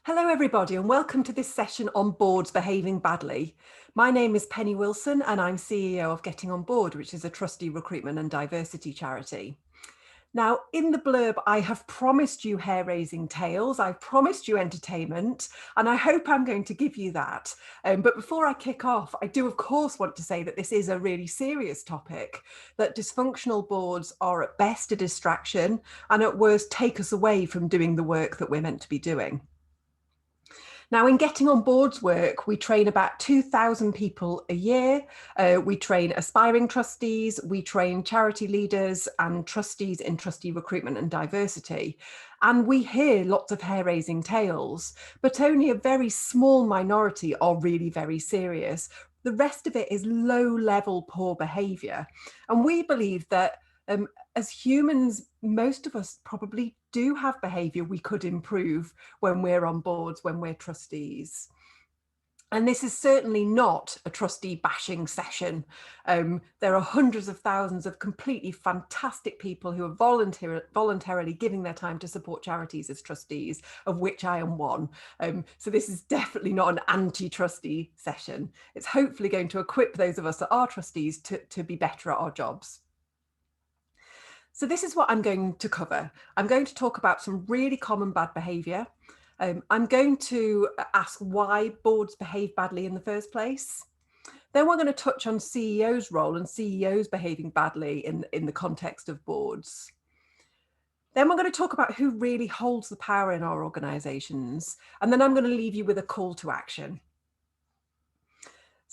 Hello everybody and welcome to this session on boards behaving badly. My name is Penny Wilson and I'm CEO of Getting on Board, which is a trustee recruitment and diversity charity. Now, in the blurb, I have promised you hair-raising tales, I've promised you entertainment, and I hope I'm going to give you that. But before I kick off, I do of course want to say that this is a really serious topic, that dysfunctional boards are at best a distraction and at worst take us away from doing the work that we're meant to be doing. Now, in Getting on Board's work, we train about 2,000 people a year. We train aspiring trustees, we train charity leaders and trustees in trustee recruitment and diversity. And we hear lots of hair-raising tales, but only a very small minority are really very serious. The rest of it is low-level poor behaviour. And we believe that as humans, most of us probably do have behaviour we could improve when we're on boards, when we're trustees. And this is certainly not a trustee bashing session. There are hundreds of thousands of completely fantastic people who are voluntarily giving their time to support charities as trustees, of which I am one. So this is definitely not an anti-trustee session. It's hopefully going to equip those of us that are trustees to be better at our jobs. So this is what I'm going to cover. I'm going to talk about some really common bad behaviour. I'm going to ask why boards behave badly in the first place. Then we're going to touch on CEO's role and CEOs behaving badly in the context of boards. Then we're going to talk about who really holds the power in our organisations. And then I'm going to leave you with a call to action.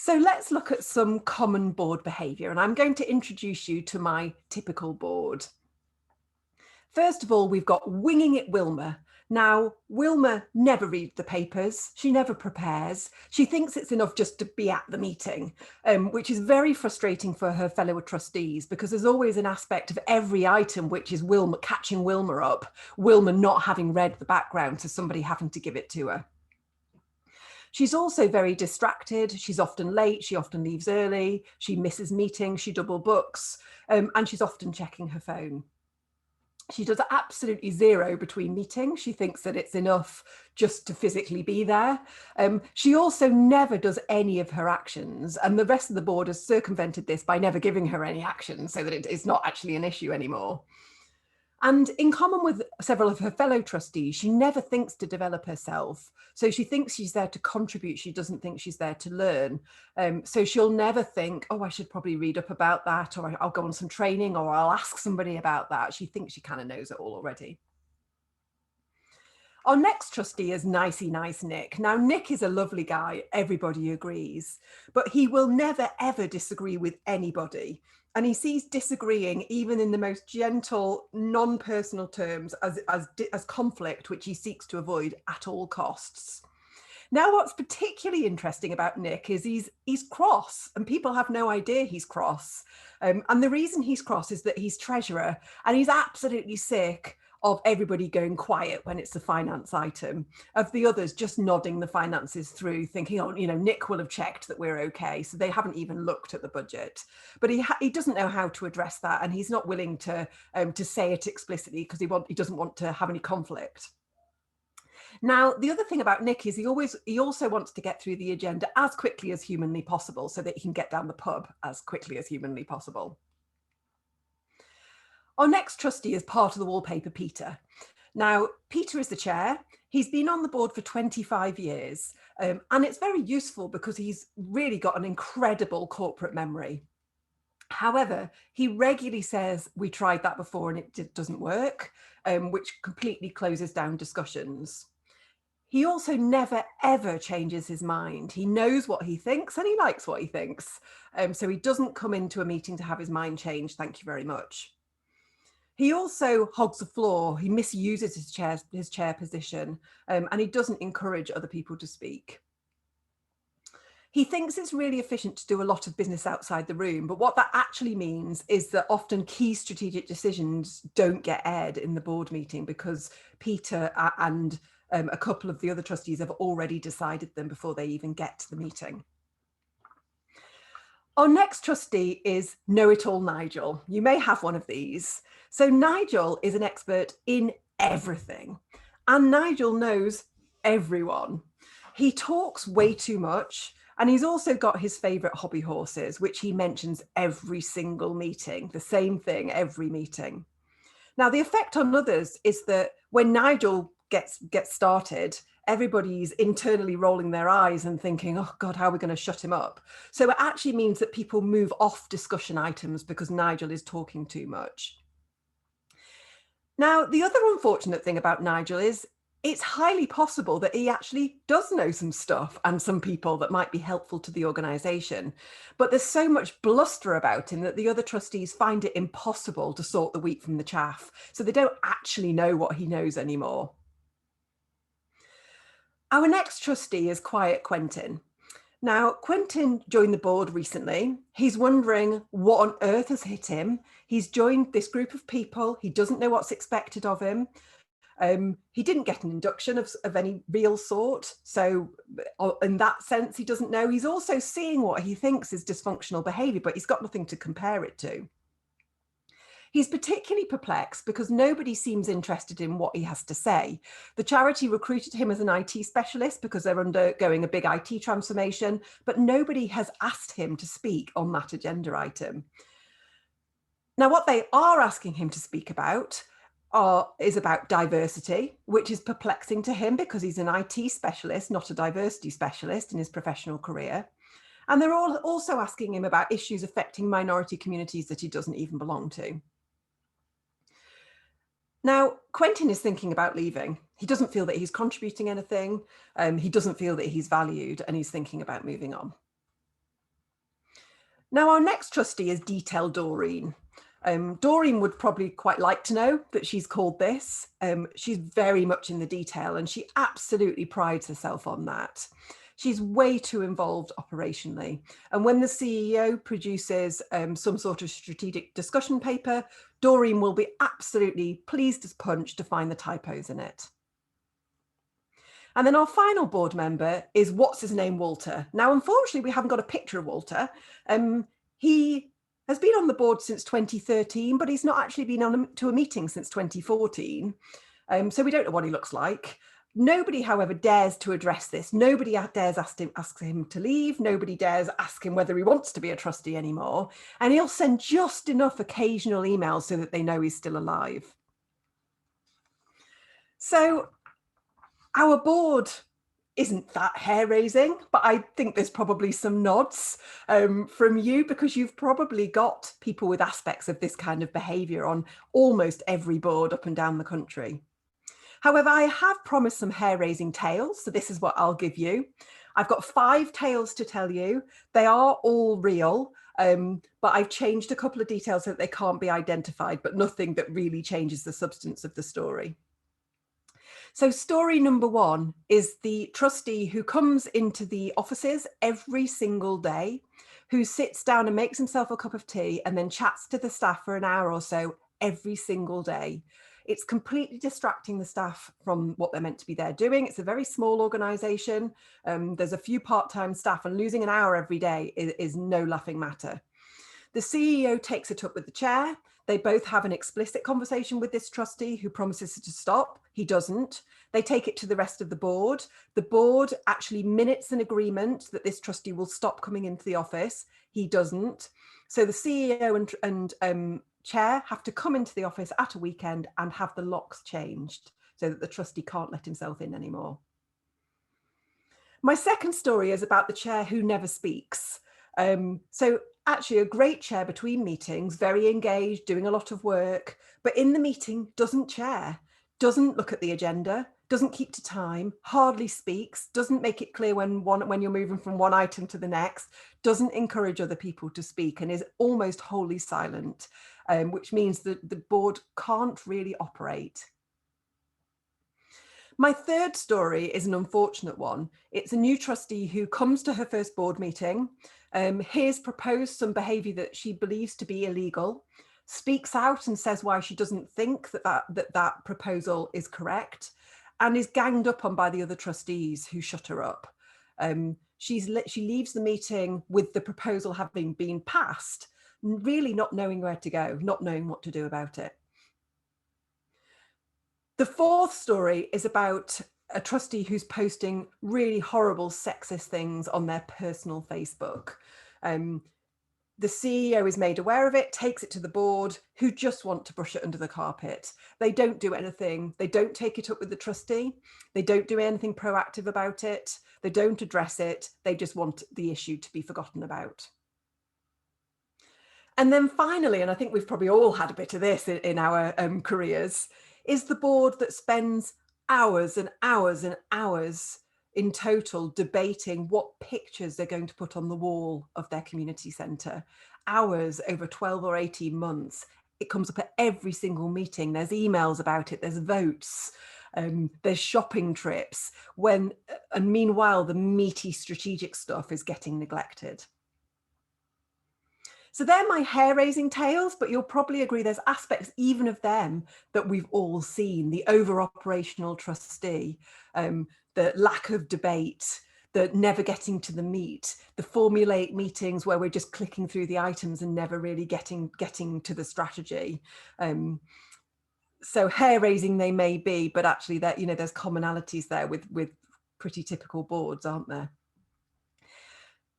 So let's look at some common board behaviour, and I'm going to introduce you to my typical board. First of all, we've got Winging It Wilma. Now, Wilma never reads the papers, she never prepares, she thinks it's enough just to be at the meeting, which is very frustrating for her fellow trustees because there's always an aspect of every item which is Wilma catching Wilma up, Wilma not having read the background, so somebody having to give it to her. She's also very distracted. She's often late. She often leaves early. She misses meetings. She double books, and she's often checking her phone. She does absolutely zero between meetings. She thinks that it's enough just to physically be there. She also never does any of her actions, and the rest of the board has circumvented this by never giving her any actions so that it's not actually an issue anymore. And in common with several of her fellow trustees, she never thinks to develop herself. So she thinks she's there to contribute. She doesn't think she's there to learn. So she'll never think, oh, I should probably read up about that, or I'll go on some training, or I'll ask somebody about that. She thinks she kind of knows it all already. Our next trustee is Nicey Nice Nick. Now, Nick is a lovely guy, everybody agrees, but he will never, ever disagree with anybody. And he sees disagreeing, even in the most gentle, non-personal terms, as conflict, which he seeks to avoid at all costs. Now, what's particularly interesting about Nick is he's cross, and people have no idea he's cross. And the reason he's cross is that he's treasurer, and he's absolutely sick of everybody going quiet when it's a finance item, of the others just nodding the finances through, thinking, oh, Nick will have checked that we're okay. So they haven't even looked at the budget. But he doesn't know how to address that, and he's not willing to say it explicitly because he doesn't want to have any conflict. Now, the other thing about Nick is he also wants to get through the agenda as quickly as humanly possible so that he can get down the pub as quickly as humanly possible. Our next trustee is part of the wallpaper, Peter. Now, Peter is the chair. He's been on the board for 25 years, and it's very useful because he's really got an incredible corporate memory. However, he regularly says, we tried that before and it doesn't work, which completely closes down discussions. He also never, ever changes his mind. He knows what he thinks and he likes what he thinks. So he doesn't come into a meeting to have his mind changed. Thank you very much. He also hogs the floor. He misuses his chair position, and he doesn't encourage other people to speak. He thinks it's really efficient to do a lot of business outside the room, but what that actually means is that often key strategic decisions don't get aired in the board meeting because Peter and a couple of the other trustees have already decided them before they even get to the meeting. Our next trustee is Know-It-All Nigel. You may have one of these. So Nigel is an expert in everything, and Nigel knows everyone. He talks way too much, and he's also got his favourite hobby horses, which he mentions every single meeting, the same thing every meeting. Now, the effect on others is that when Nigel gets started, everybody's internally rolling their eyes and thinking, oh God, how are we going to shut him up? So it actually means that people move off discussion items because Nigel is talking too much. Now, the other unfortunate thing about Nigel is it's highly possible that he actually does know some stuff and some people that might be helpful to the organisation. But there's so much bluster about him that the other trustees find it impossible to sort the wheat from the chaff. So they don't actually know what he knows anymore. Our next trustee is Quiet Quentin. Now, Quentin joined the board recently. He's wondering what on earth has hit him. He's joined this group of people. He doesn't know what's expected of him. He didn't get an induction of any real sort. So in that sense, he doesn't know. He's also seeing what he thinks is dysfunctional behaviour, but he's got nothing to compare it to. He's particularly perplexed because nobody seems interested in what he has to say. The charity recruited him as an IT specialist because they're undergoing a big IT transformation, but nobody has asked him to speak on that agenda item. Now, what they are asking him to speak about is about diversity, which is perplexing to him because he's an IT specialist, not a diversity specialist in his professional career. And they're also asking him about issues affecting minority communities that he doesn't even belong to. Now, Quentin is thinking about leaving. He doesn't feel that he's contributing anything. He doesn't feel that he's valued, and he's thinking about moving on. Now, our next trustee is Detail Doreen. Doreen would probably quite like to know that she's called this. She's very much in the detail, and she absolutely prides herself on that. She's way too involved operationally. And when the CEO produces some sort of strategic discussion paper, Doreen will be absolutely pleased as punch to find the typos in it. And then our final board member is what's his name, Walter. Now, unfortunately, we haven't got a picture of Walter. He has been on the board since 2013, but he's not actually been to a meeting since 2014. So we don't know what he looks like. Nobody, however, dares to address this. Nobody dares ask him to leave. Nobody dares ask him whether he wants to be a trustee anymore. And he'll send just enough occasional emails so that they know he's still alive. So our board isn't that hair-raising, but I think there's probably some nods from you because you've probably got people with aspects of this kind of behaviour on almost every board up and down the country. However, I have promised some hair-raising tales, so this is what I'll give you. I've got 5 tales to tell you. They are all real, but I've changed a couple of details so that they can't be identified, but nothing that really changes the substance of the story. So story number 1 is the trustee who comes into the offices every single day, who sits down and makes himself a cup of tea and then chats to the staff for an hour or so every single day. It's completely distracting the staff from what they're meant to be there doing. It's a very small organisation. There's a few part-time staff, and losing an hour every day is no laughing matter. The CEO takes it up with the chair. They both have an explicit conversation with this trustee who promises to stop. He doesn't. They take it to the rest of the board. The board actually minutes an agreement that this trustee will stop coming into the office. He doesn't. So the CEO and chair have to come into the office at a weekend and have the locks changed so that the trustee can't let himself in anymore. My second story is about the chair who never speaks. So actually a great chair between meetings, very engaged, doing a lot of work, but in the meeting doesn't chair, doesn't look at the agenda, doesn't keep to time, hardly speaks, doesn't make it clear when you're moving from one item to the next, doesn't encourage other people to speak, and is almost wholly silent, which means that the board can't really operate. My third story is an unfortunate one. It's a new trustee who comes to her first board meeting, hears proposed some behaviour that she believes to be illegal, speaks out and says why she doesn't think that proposal is correct, and is ganged up on by the other trustees who shut her up. She leaves the meeting with the proposal having been passed, really not knowing where to go, not knowing what to do about it. The fourth story is about a trustee who's posting really horrible sexist things on their personal Facebook. The CEO is made aware of it, takes it to the board, who just want to brush it under the carpet. They don't do anything. They don't take it up with the trustee. They don't do anything proactive about it. They don't address it. They just want the issue to be forgotten about. And then finally, and I think we've probably all had a bit of this in our careers, is the board that spends hours and hours and hours in total debating what pictures they're going to put on the wall of their community centre. Hours over 12 or 18 months. It comes up at every single meeting. There's emails about it, there's votes, there's shopping trips, and meanwhile, the meaty strategic stuff is getting neglected. So they're my hair-raising tales, but you'll probably agree there's aspects even of them that we've all seen: the over-operational trustee, the lack of debate, the never getting to the meat, the formulaic meetings where we're just clicking through the items and never really getting to the strategy. So hair-raising they may be, but actually that, there's commonalities there with pretty typical boards, aren't there?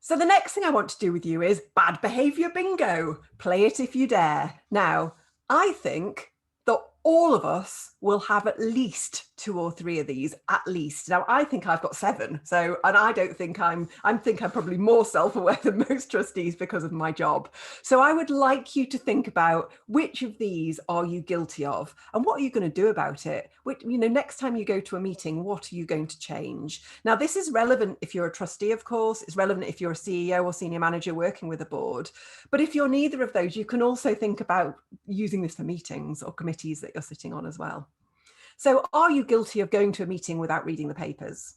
So the next thing I want to do with you is bad behaviour bingo. Play it if you dare. Now, I think that all of us will have at least 2 or 3 of these, at least. Now, I think I've got 7. So, and I don't think I'm probably more self-aware than most trustees because of my job. So I would like you to think about which of these are you guilty of and what are you going to do about it? Next time you go to a meeting, what are you going to change? Now, this is relevant if you're a trustee, of course. It's relevant if you're a CEO or senior manager working with a board. But if you're neither of those, you can also think about using this for meetings or committees that you're sitting on as well. So are you guilty of going to a meeting without reading the papers?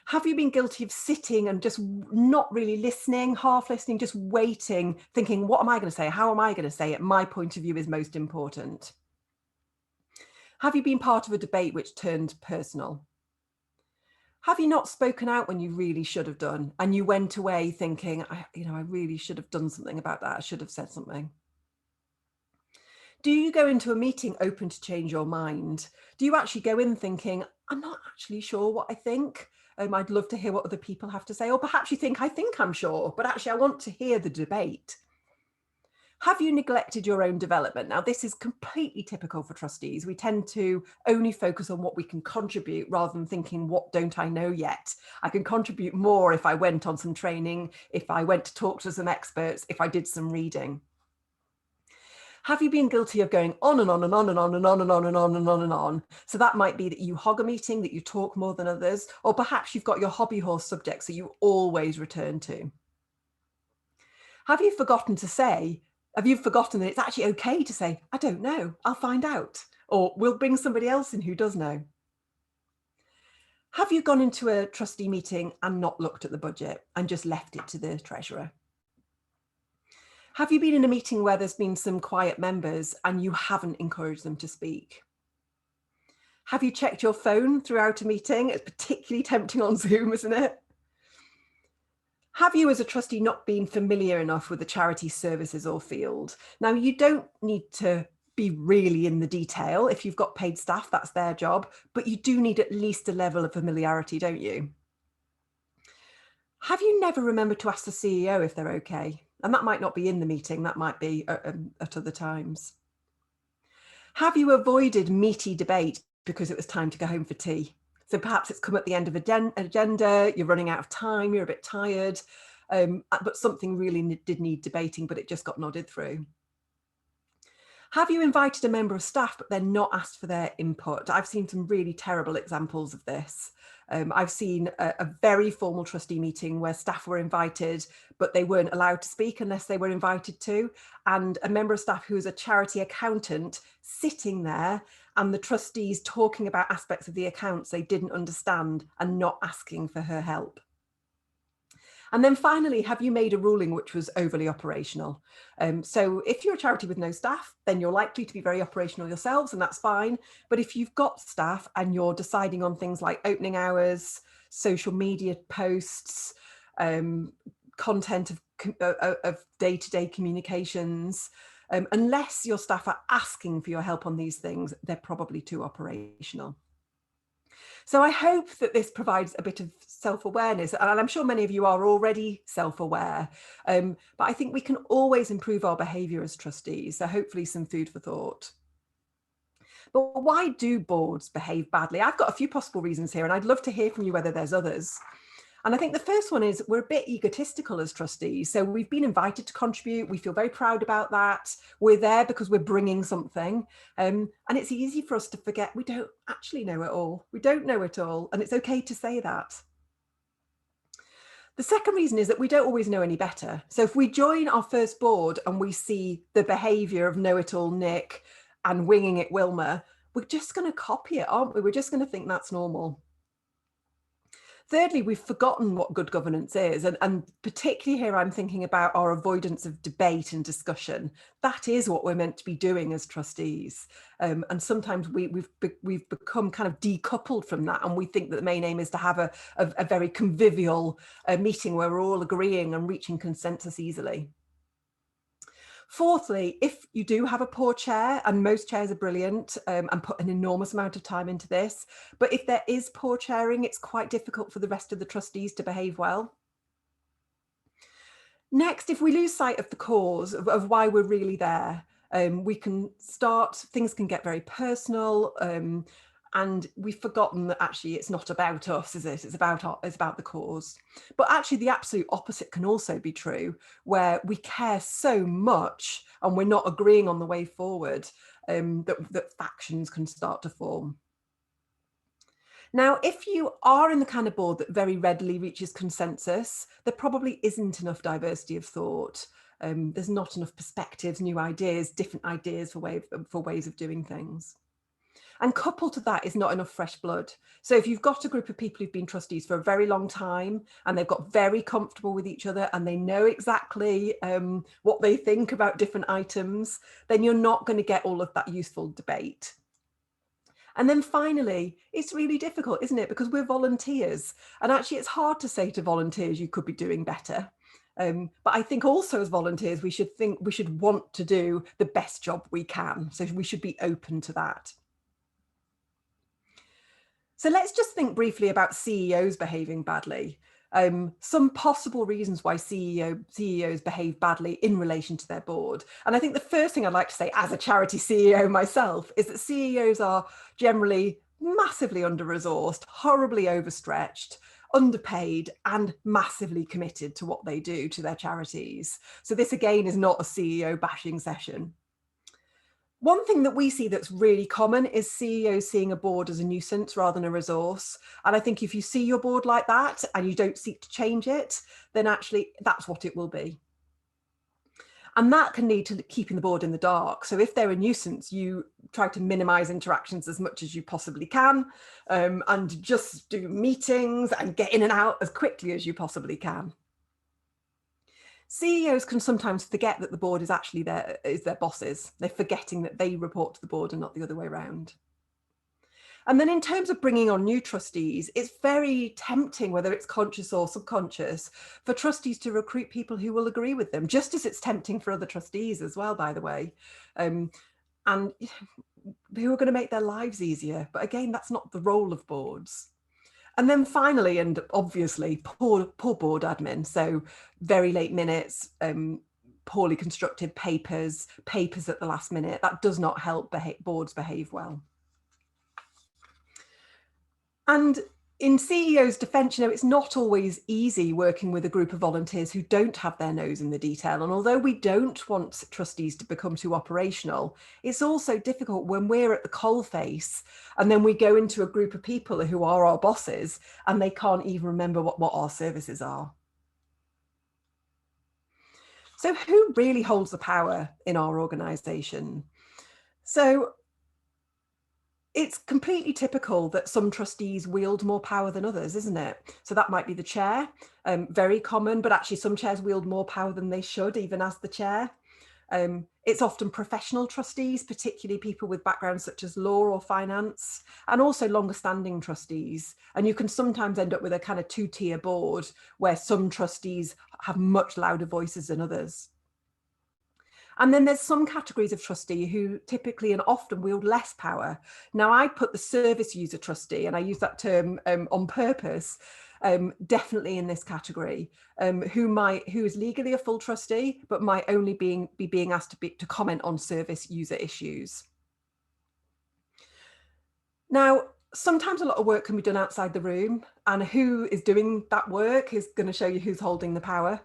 Have you been guilty of sitting and just not really listening, half listening, just waiting, thinking, what am I going to say? How am I going to say it? My point of view is most important. Have you been part of a debate which turned personal? Have you not spoken out when you really should have done, and you went away thinking, I really should have done something about that. I should have said something. Do you go into a meeting open to change your mind? Do you actually go in thinking, I'm not actually sure what I think? I'd love to hear what other people have to say. Or perhaps you think, I think I'm sure, but actually I want to hear the debate. Have you neglected your own development? Now, this is completely typical for trustees. We tend to only focus on what we can contribute rather than thinking, what don't I know yet? I can contribute more if I went on some training, if I went to talk to some experts, if I did some reading. Have you been guilty of going on and on and on and on and on and on and on and on and on? So that might be that you hog a meeting, that you talk more than others, or perhaps you've got your hobby horse subjects that you always return to. Have you forgotten that it's actually okay to say, I don't know, I'll find out, or we'll bring somebody else in who does know? Have you gone into a trustee meeting and not looked at the budget and just left it to the treasurer? Have you been in a meeting where there's been some quiet members and you haven't encouraged them to speak? Have you checked your phone throughout a meeting? It's particularly tempting on Zoom, isn't it? Have you as a trustee not been familiar enough with the charity services or field? Now, you don't need to be really in the detail. If you've got paid staff, that's their job, but you do need at least a level of familiarity, don't you? Have you never remembered to ask the CEO if they're okay? And that might not be in the meeting, that might be at other times. Have you avoided meaty debate because it was time to go home for tea? So perhaps it's come at the end of an agenda, you're running out of time, you're a bit tired, but something really did need debating, but it just got nodded through. Have you invited a member of staff, but then not asked for their input? I've seen some really terrible examples of this. I've seen a very formal trustee meeting where staff were invited, but they weren't allowed to speak unless they were invited to. And a member of staff who is a charity accountant sitting there and the trustees talking about aspects of the accounts they didn't understand and not asking for her help. And then finally, have you made a ruling which was overly operational? So if you're a charity with no staff, then you're likely to be very operational yourselves, and that's fine. But if you've got staff and you're deciding on things like opening hours, social media posts, content of day-to-day communications, unless your staff are asking for your help on these things, they're probably too operational. So I hope that this provides a bit of self-awareness, and I'm sure many of you are already self-aware, but I think we can always improve our behaviour as trustees, so hopefully some food for thought. But why do boards behave badly? I've got a few possible reasons here, and I'd love to hear from you whether there's others. And I think the first one is we're a bit egotistical as trustees. So we've been invited to contribute. We feel very proud about that. We're there because we're bringing something. And it's easy for us to forget we don't actually know it all. We don't know it all. And it's okay to say that. The second reason is that we don't always know any better. So if we join our first board and we see the behaviour of know-it-all Nick and winging it Wilma, we're just going to copy it, aren't we? We're just going to think that's normal. Thirdly, we've forgotten what good governance is. And particularly here, I'm thinking about our avoidance of debate and discussion. That is what we're meant to be doing as trustees. And sometimes we've become kind of decoupled from that. And we think that the main aim is to have a very convivial meeting where we're all agreeing and reaching consensus easily. Fourthly, if you do have a poor chair, and most chairs are brilliant and put an enormous amount of time into this, but if there is poor chairing, it's quite difficult for the rest of the trustees to behave well. Next, if we lose sight of the cause of why we're really there, things can get very personal, and we've forgotten that actually it's not about us, is it? It's about the cause. But actually the absolute opposite can also be true, where we care so much and we're not agreeing on the way forward, that factions can start to form. Now, if you are in the kind of board that very readily reaches consensus, there probably isn't enough diversity of thought. There's not enough perspectives, new ideas, different ideas for ways of doing things. And coupled to that is not enough fresh blood. So if you've got a group of people who've been trustees for a very long time and they've got very comfortable with each other and they know exactly what they think about different items, then you're not going to get all of that useful debate. And then finally, it's really difficult, isn't it? Because we're volunteers. And actually, it's hard to say to volunteers, you could be doing better. But I think also as volunteers, we should want to do the best job we can. So we should be open to that. So let's just think briefly about CEOs behaving badly. Some possible reasons why CEOs behave badly in relation to their board. And I think the first thing I'd like to say as a charity CEO myself is that CEOs are generally massively under-resourced, horribly overstretched, underpaid and massively committed to what they do to their charities. So this again is not a CEO bashing session. One thing that we see that's really common is CEOs seeing a board as a nuisance rather than a resource. And I think if you see your board like that and you don't seek to change it, then actually that's what it will be. And that can lead to keeping the board in the dark. So if they're a nuisance, you try to minimize interactions as much as you possibly can, and just do meetings and get in and out as quickly as you possibly can. CEOs can sometimes forget that the board is actually their bosses. They're forgetting that they report to the board and not the other way around. And then in terms of bringing on new trustees, it's very tempting, whether it's conscious or subconscious, for trustees to recruit people who will agree with them, just as it's tempting for other trustees as well, by the way, and who are going to make their lives easier. But again, that's not the role of boards. And then finally, and obviously, poor board admin. So very late minutes, poorly constructed papers at the last minute. That does not help boards behave well. And in CEO's defence, it's not always easy working with a group of volunteers who don't have their nose in the detail. And although we don't want trustees to become too operational, it's also difficult when we're at the coalface and then we go into a group of people who are our bosses and they can't even remember what our services are. So who really holds the power in our organisation? So it's completely typical that some trustees wield more power than others, isn't it? So that might be the chair, very common, but actually some chairs wield more power than they should, even as the chair. It's often professional trustees, particularly people with backgrounds such as law or finance, and also longer standing trustees. And you can sometimes end up with a kind of two-tier board where some trustees have much louder voices than others. And then there's some categories of trustee who typically and often wield less power. Now, I put the service user trustee, and I use that term on purpose, definitely in this category, who is legally a full trustee, but might only be being asked to comment on service user issues. Now, sometimes a lot of work can be done outside the room, and who is doing that work is going to show you who's holding the power.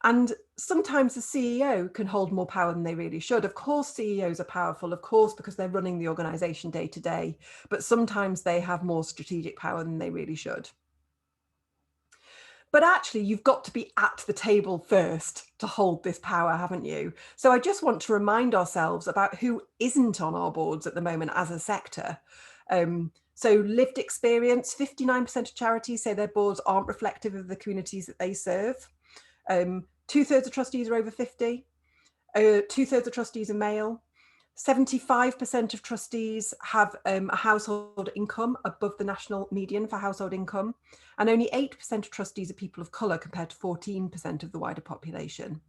And sometimes the CEO can hold more power than they really should. Of course, CEOs are powerful, of course, because they're running the organization day to day, but sometimes they have more strategic power than they really should. But actually, you've got to be at the table first to hold this power, haven't you? So I just want to remind ourselves about who isn't on our boards at the moment as a sector. So lived experience, 59% of charities say their boards aren't reflective of the communities that they serve. 2/3 of trustees are over 50. 2/3 of trustees are male. 75% of trustees have a household income above the national median for household income, and only 8% of trustees are people of colour compared to 14% of the wider population.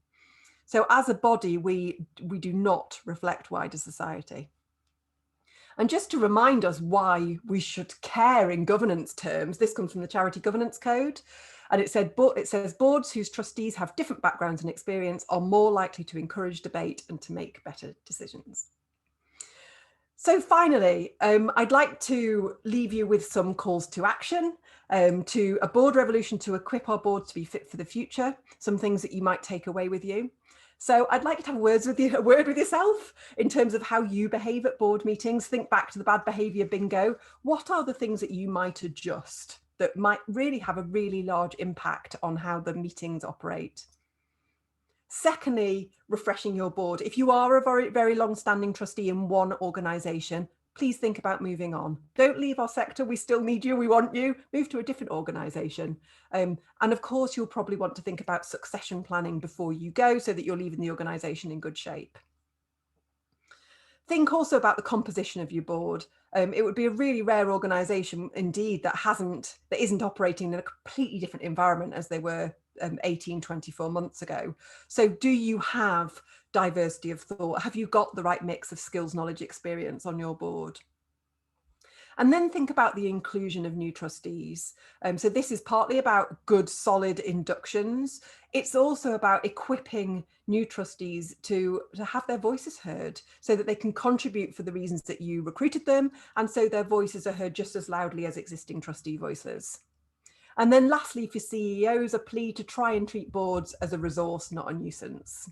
So as a body, we do not reflect wider society. And just to remind us why we should care in governance terms, this comes from the Charity Governance Code. And it says boards whose trustees have different backgrounds and experience are more likely to encourage debate and to make better decisions. So finally, I'd like to leave you with some calls to action, to a board revolution to equip our boards to be fit for the future, some things that you might take away with you. So I'd like you to have a word with yourself in terms of how you behave at board meetings. Think back to the bad behaviour bingo. What are the things that you might adjust that might really have a really large impact on how the meetings operate? Secondly, refreshing your board. If you are a very, very long-standing trustee in one organisation, please think about moving on. Don't leave our sector. We still need you. We want you. Move to a different organisation. And of course, you'll probably want to think about succession planning before you go so that you're leaving the organisation in good shape. Think also about the composition of your board. It would be a really rare organisation indeed that isn't operating in a completely different environment as they were 18, 24 months ago. So do you have diversity of thought? Have you got the right mix of skills, knowledge, experience on your board? And then think about the inclusion of new trustees. So this is partly about good, solid inductions. It's also about equipping new trustees to have their voices heard so that they can contribute for the reasons that you recruited them, and so their voices are heard just as loudly as existing trustee voices. And then lastly, for CEOs, a plea to try and treat boards as a resource, not a nuisance.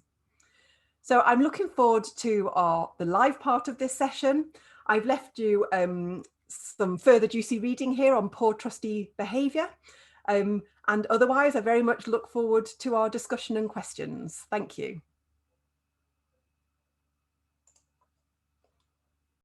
So I'm looking forward to the live part of this session. I've left you some further juicy reading here on poor trustee behaviour. And otherwise, I very much look forward to our discussion and questions. Thank you.